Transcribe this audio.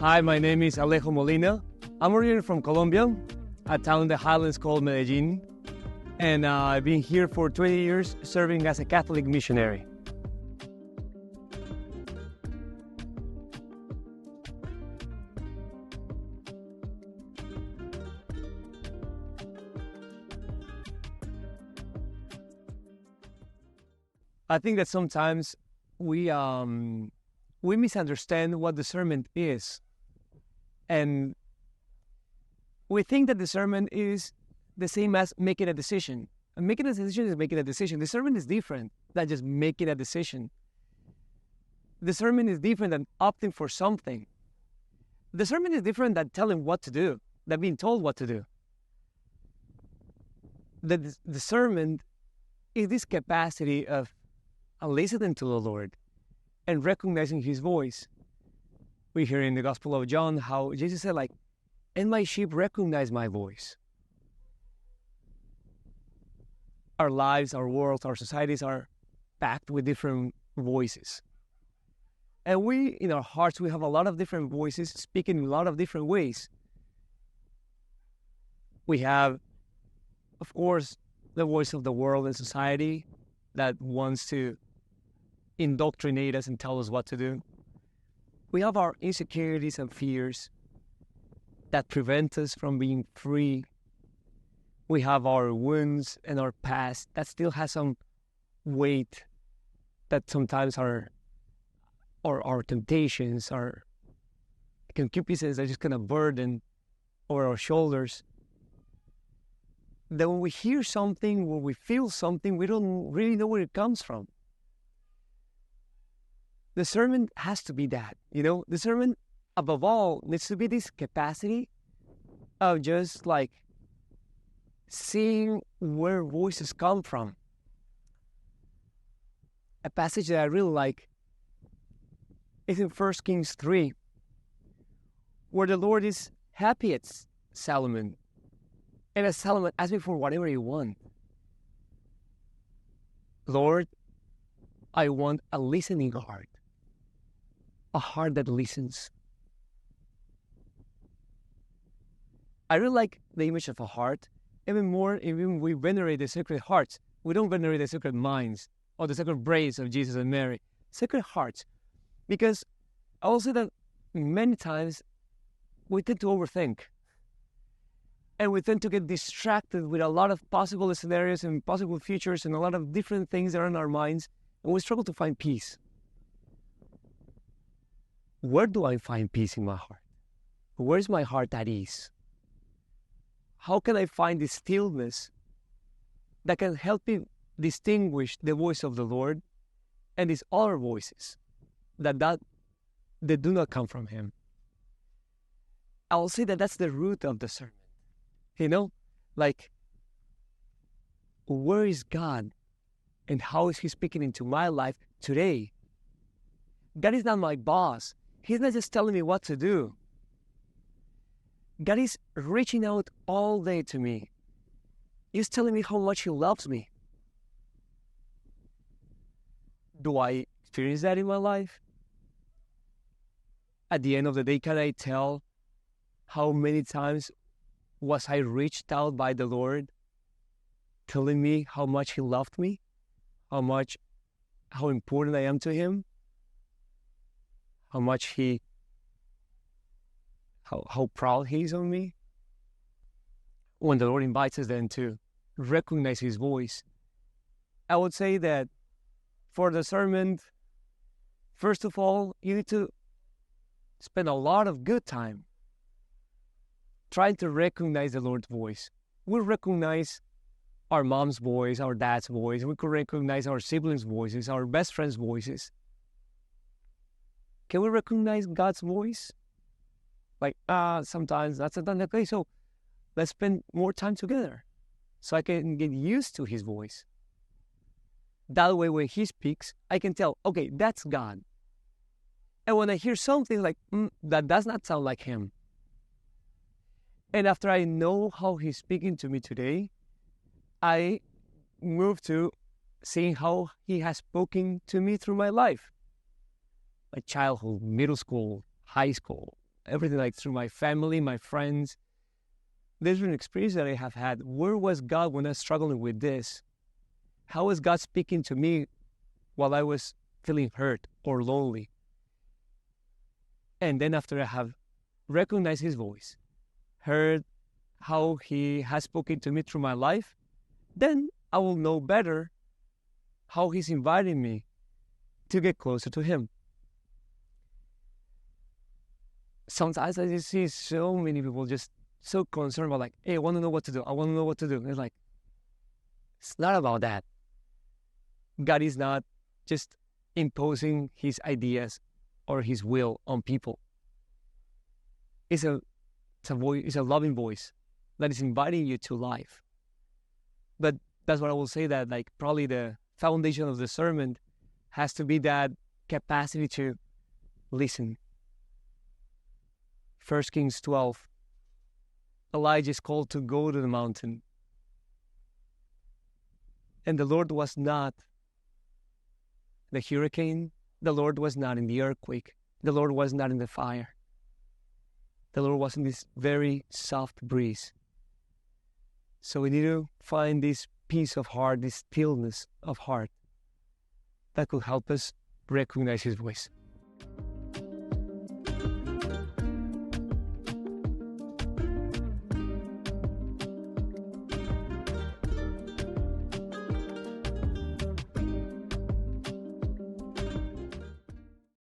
Hi, my name is Alejo Molina. I'm originally from Colombia, a town in the highlands called Medellin. And I've been here for 20 years serving as a Catholic missionary. I think that sometimes we misunderstand what discernment is. And we think that discernment is the same as making a decision. And making a decision is making a decision. Discernment is different than just making a decision. Discernment is different than opting for something. Discernment is different than telling what to do, than being told what to do. The discernment is this capacity of listening to the Lord and recognizing His voice. We hear in the Gospel of John how Jesus said, and my sheep recognize my voice. Our lives, our world, our societies are packed with different voices. And we, in our hearts, we have a lot of different voices speaking in a lot of different ways. We have, of course, the voice of the world and society that wants to indoctrinate us and tell us what to do. We have our insecurities and fears that prevent us from being free. We have our wounds and our past that still has some weight, that sometimes our temptations, our concupiscences are just kind of burden over our shoulders. That when we hear something, when we feel something, we don't really know where it comes from. Discernment has to be that, Discernment, above all, needs to be this capacity of just seeing where voices come from. A passage that I really like is in 1 Kings 3, where the Lord is happy at Solomon. And as Solomon asks me for whatever you want. Lord, I want a listening heart. A heart that listens. I really like the image of a heart. Even we venerate the sacred hearts. We don't venerate the sacred minds or the sacred brains of Jesus and Mary. Sacred hearts. Because I will say that many times we tend to overthink. And we tend to get distracted with a lot of possible scenarios and possible futures and a lot of different things that are in our minds. And we struggle to find peace. Where do I find peace in my heart? Where's my heart at ease? How can I find this stillness that can help me distinguish the voice of the Lord and these other voices that do not come from Him? I will say that that's the root of discernment. Where is God and how is He speaking into my life today? God is not my boss. He's not just telling me what to do. God is reaching out all day to me. He's telling me how much He loves me. Do I experience that in my life? At the end of the day, can I tell how many times was I reached out by the Lord, telling me how much He loved me, how important I am to Him, how proud He is on me? When the Lord invites us then to recognize His voice, I would say that for discernment, first of all, you need to spend a lot of good time trying to recognize the Lord's voice. We recognize our mom's voice, our dad's voice. We could recognize our siblings' voices, our best friends' voices. Can we recognize God's voice? Sometimes, not sometimes. Okay, so let's spend more time together so I can get used to His voice. That way, when He speaks, I can tell, okay, that's God. And when I hear something that does not sound like Him, and after I know how He's speaking to me today, I move to seeing how He has spoken to me through my life. My childhood, middle school, high school, everything, like through my family, my friends. There's been an experience that I have had. Where was God when I was struggling with this? How was God speaking to me while I was feeling hurt or lonely? And then after I have recognized his voice, heard how he has spoken to me through my life, then I will know better how he's inviting me to get closer to him. Sometimes I just see so many people just so concerned about like, hey, I want to know what to do. I want to know what to do. It's like, it's not about that. God is not just imposing his ideas or his will on people. It's a voice, it's a loving voice that is inviting you to life. But that's what I will say, that like probably the foundation of discernment has to be that capacity to listen. 1 Kings 12, Elijah is called to go to the mountain. And the Lord was not the hurricane. The Lord was not in the earthquake. The Lord was not in the fire. The Lord was in this very soft breeze. So we need to find this peace of heart, this stillness of heart that could help us recognize his voice.